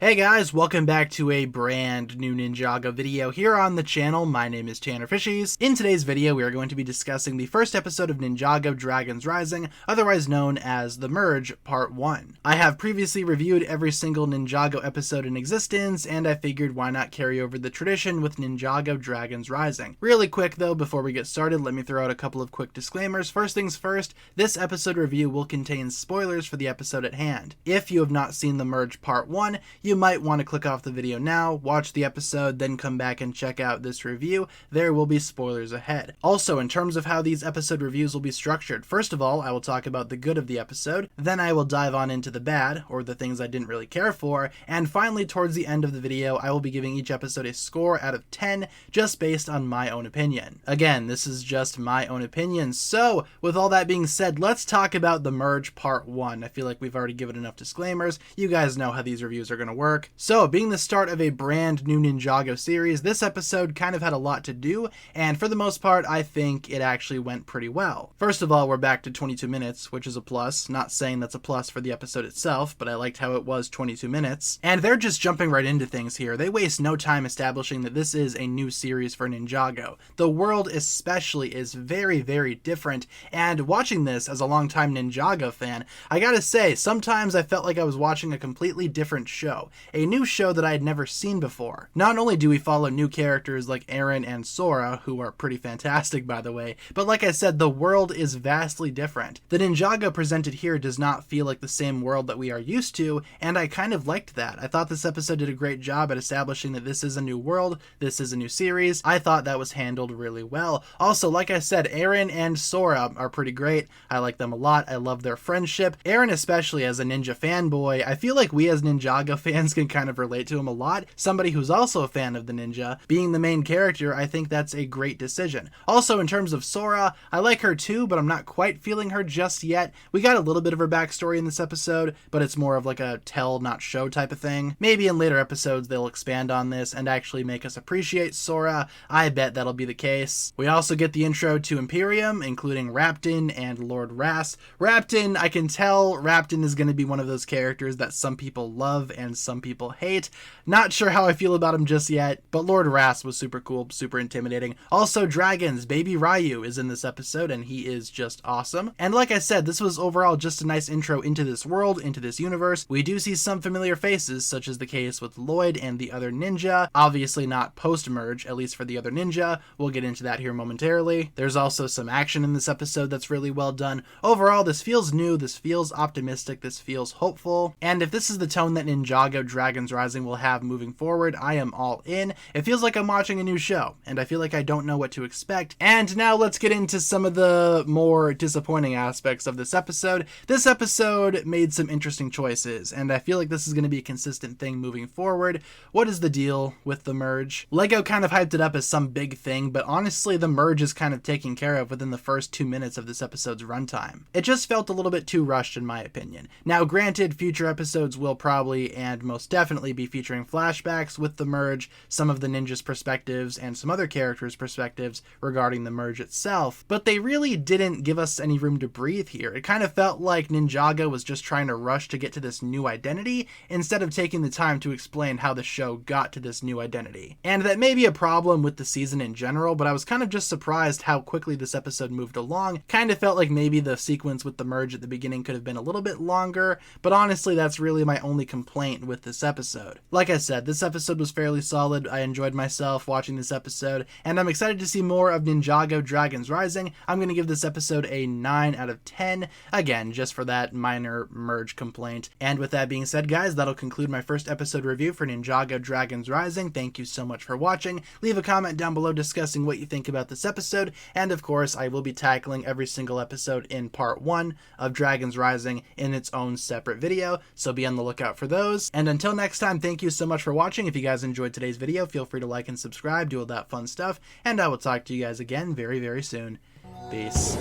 Hey guys, welcome back to a brand new Ninjago video here on the channel. My name is TannerFishies. In today's video, we are going to be discussing the first episode of Ninjago Dragons Rising, otherwise known as The Merge Part 1. I have previously reviewed every single Ninjago episode in existence, and I figured why not carry over the tradition with Ninjago Dragons Rising. Really quick though, before we get started, let me throw out a couple of quick disclaimers. First things first, this episode review will contain spoilers for the episode at hand. If you have not seen The Merge Part 1, you might want to click off the video now, watch the episode, then come back and check out this review. There will be spoilers ahead. Also, in terms of how these episode reviews will be structured, first of all, I will talk about the good of the episode, then I will dive on into the bad, or the things I didn't really care for, and finally, towards the end of the video, I will be giving each episode a score out of 10, just based on my own opinion. Again, this is just my own opinion, so with all that being said, let's talk about The Merge Part 1. I feel like we've already given enough disclaimers. You guys know how these reviews are going to work. So, being the start of a brand new Ninjago series, this episode kind of had a lot to do, and for the most part, I think it actually went pretty well. First of all, we're back to 22 minutes, which is a plus. Not saying that's a plus for the episode itself, but I liked how it was 22 minutes. And they're just jumping right into things here. They waste no time establishing that this is a new series for Ninjago. The world especially is very, very different, and watching this as a longtime Ninjago fan, I gotta say, sometimes I felt like I was watching a completely different show. A new show that I had never seen before. Not only do we follow new characters like Eren and Sora, who are pretty fantastic by the way, but like I said, the world is vastly different. The Ninjago presented here does not feel like the same world that we are used to, and I kind of liked that. I thought this episode did a great job at establishing that this is a new world, this is a new series. I thought that was handled really well. Also, like I said, Eren and Sora are pretty great. I like them a lot. I love their friendship. Eren, especially as a ninja fanboy, I feel like we as Ninjago fans can kind of relate to him a lot. Somebody who's also a fan of the ninja, being the main character, I think that's a great decision. Also, in terms of Sora, I like her too, but I'm not quite feeling her just yet. We got a little bit of her backstory in this episode, but it's more of like a tell, not show type of thing. Maybe in later episodes they'll expand on this and actually make us appreciate Sora. I bet that'll be the case. We also get the intro to Imperium, including Raptin and Lord Ras. Raptin, I can tell Raptin is going to be one of those characters that some people love and some people hate. Not sure how I feel about him just yet, but Lord Ras was super cool, super intimidating. Also, dragons. Baby Ryu is in this episode, and he is just awesome. And like I said, this was overall just a nice intro into this world, into this universe. We do see some familiar faces, such as the case with Lloyd and the other ninja. Obviously not post-merge, at least for the other ninja. We'll get into that here momentarily. There's also some action in this episode that's really well done. Overall, this feels new, this feels optimistic, this feels hopeful. And if this is the tone that Ninjago Dragons Rising will have moving forward, I am all in. It feels like I'm watching a new show, and I feel like I don't know what to expect. And now let's get into some of the more disappointing aspects of this episode. This episode made some interesting choices, and I feel like this is going to be a consistent thing moving forward. What is the deal with the merge? Lego kind of hyped it up as some big thing, but honestly, the merge is kind of taken care of within the first 2 minutes of this episode's runtime. It just felt a little bit too rushed in my opinion. Now, granted, future episodes will probably and most definitely be featuring flashbacks with the merge, some of the ninjas' perspectives, and some other characters' perspectives regarding the merge itself, but they really didn't give us any room to breathe here. It kind of felt like Ninjago was just trying to rush to get to this new identity instead of taking the time to explain how the show got to this new identity. And that may be a problem with the season in general, but I was kind of just surprised how quickly this episode moved along. Kind of felt like maybe the sequence with the merge at the beginning could have been a little bit longer, but honestly, that's really my only complaint with this episode. Like I said, this episode was fairly solid. I enjoyed myself watching this episode, and I'm excited to see more of Ninjago Dragons Rising. I'm going to give this episode a 9 out of 10, again, just for that minor merge complaint. And with that being said, guys, that'll conclude my first episode review for Ninjago Dragons Rising. Thank you so much for watching. Leave a comment down below discussing what you think about this episode, and of course, I will be tackling every single episode in part 1 of Dragons Rising in its own separate video, so be on the lookout for those. And until next time, thank you so much for watching. If you guys enjoyed today's video, feel free to like and subscribe, do all that fun stuff, and I will talk to you guys again very, very soon. Peace.